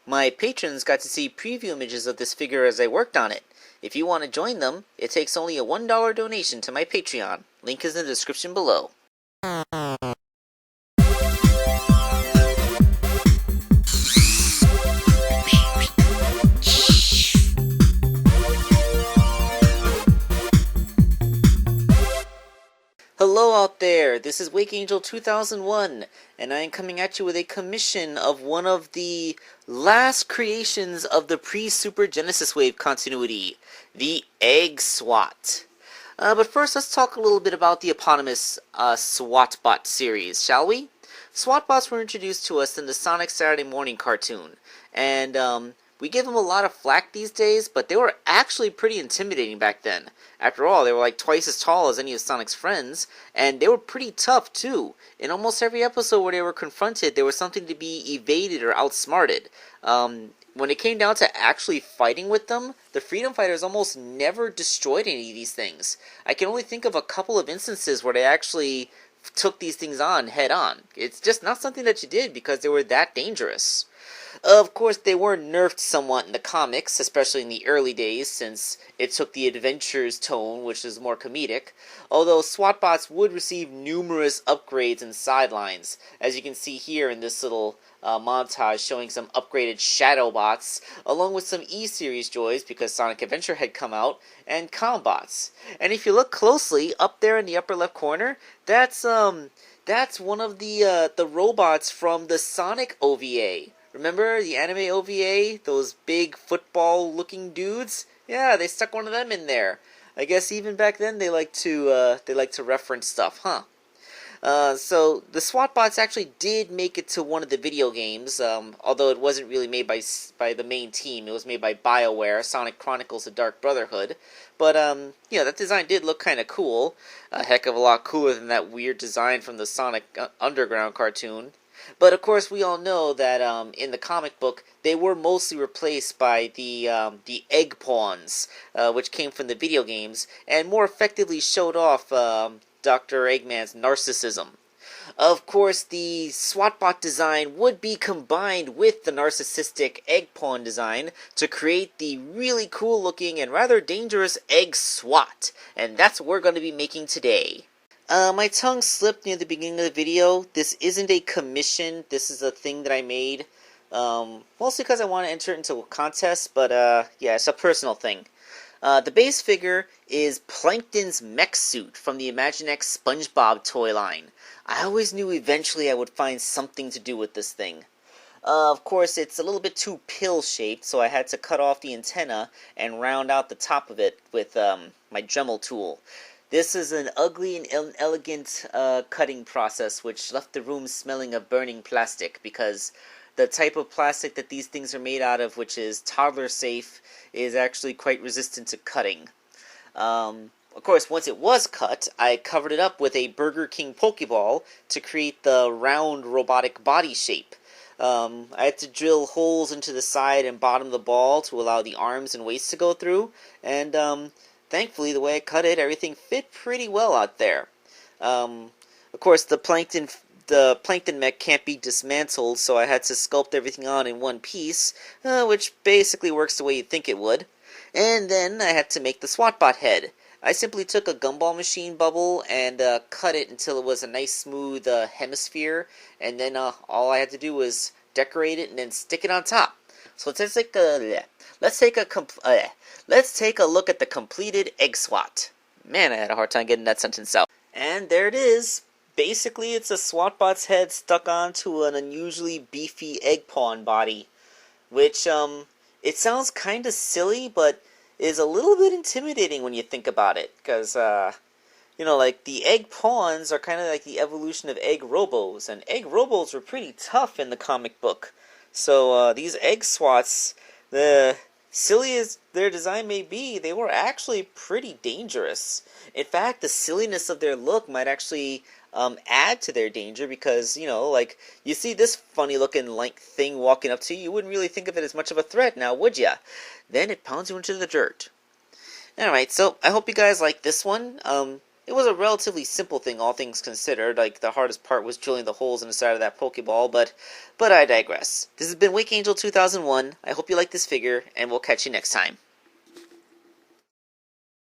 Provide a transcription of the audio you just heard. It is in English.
My patrons got to see preview images of this figure as I worked on it. If you want to join them, it takes only a $1 donation to my Patreon. Link is in the description below. Hello out there, this is Wake Angel 2001, and I am coming at you with a commission of one of the last creations of the pre-Super Genesis Wave continuity, the Egg SWAT. But first, let's talk a little bit about the eponymous SWAT Bot series, shall we? SWAT Bots were introduced to us in the Sonic Saturday Morning cartoon, and we give them a lot of flack these days, but they were actually pretty intimidating back then. After all, they were like twice as tall as any of Sonic's friends, and they were pretty tough too. In almost every episode where they were confronted, there was something to be evaded or outsmarted. When it came down to actually fighting with them, the Freedom Fighters almost never destroyed any of these things. I can only think of a couple of instances where they actually took these things on head on. It's just not something that you did because they were that dangerous. Of course, they were nerfed somewhat in the comics, especially in the early days, since it took the Adventures tone, which is more comedic, although SWAT Bots would receive numerous upgrades and sidelines, as you can see here in this little montage showing some upgraded Shadow Bots, along with some E-Series joys because Sonic Adventure had come out, and Combots. And if you look closely, up there in the upper left corner, that's one of the robots from the Sonic OVA. Remember the anime OVA? Those big football-looking dudes? Yeah, they stuck one of them in there. I guess even back then they like to reference stuff, huh? So the SWAT Bots actually did make it to one of the video games, although it wasn't really made by the main team. It was made by BioWare, Sonic Chronicles: The Dark Brotherhood. But that design did look kind of cool. A heck of a lot cooler than that weird design from the Sonic Underground cartoon. But of course, we all know that in the comic book, they were mostly replaced by the egg pawns, which came from the video games, and more effectively showed off Dr. Eggman's narcissism. Of course, the SWAT Bot design would be combined with the narcissistic egg pawn design to create the really cool looking and rather dangerous Egg SWAT, and that's what we're going to be making today. My tongue slipped near the beginning of the video. This isn't a commission. This is a thing that I made. Mostly because I want to enter it into a contest, but yeah, it's a personal thing. The base figure is Plankton's mech suit from the Imaginext SpongeBob toy line. I always knew eventually I would find something to do with this thing. Of course, it's a little bit too pill-shaped, so I had to cut off the antenna and round out the top of it with my Dremel tool. This is an ugly and inelegant cutting process which left the room smelling of burning plastic because the type of plastic that these things are made out of, which is toddler safe, is actually quite resistant to cutting. Of course, once it was cut, I covered it up with a Burger King Pokeball to create the round robotic body shape. I had to drill holes into the side and bottom of the ball to allow the arms and waist to go through, and thankfully, the way I cut it, everything fit pretty well out there. Of course, the plankton mech can't be dismantled, so I had to sculpt everything on in one piece, which basically works the way you'd think it would. And then I had to make the SWAT Bot head. I simply took a gumball machine bubble and cut it until it was a nice smooth hemisphere, and then all I had to do was decorate it and then stick it on top. So let's take a look at the completed Egg SWAT. Man, I had a hard time getting that sentence out. And there it is. Basically, it's a SWAT Bot's head stuck onto an unusually beefy egg pawn body, which it sounds kind of silly, but is a little bit intimidating when you think about it, because like the egg pawns are kind of like the evolution of egg robos, and egg robos were pretty tough in the comic book. So these egg SWATs, the silly as their design may be, they were actually pretty dangerous. In fact, the silliness of their look might actually add to their danger because, like, you see this funny-looking lank thing walking up to you, you wouldn't really think of it as much of a threat now, would ya? Then it pounds you into the dirt. Alright, so I hope you guys like this one. It was a relatively simple thing, all things considered. Like, the hardest part was drilling the holes in the side of that Pokeball, but I digress. This has been Wake Angel 2001. I hope you like this figure, and we'll catch you next time.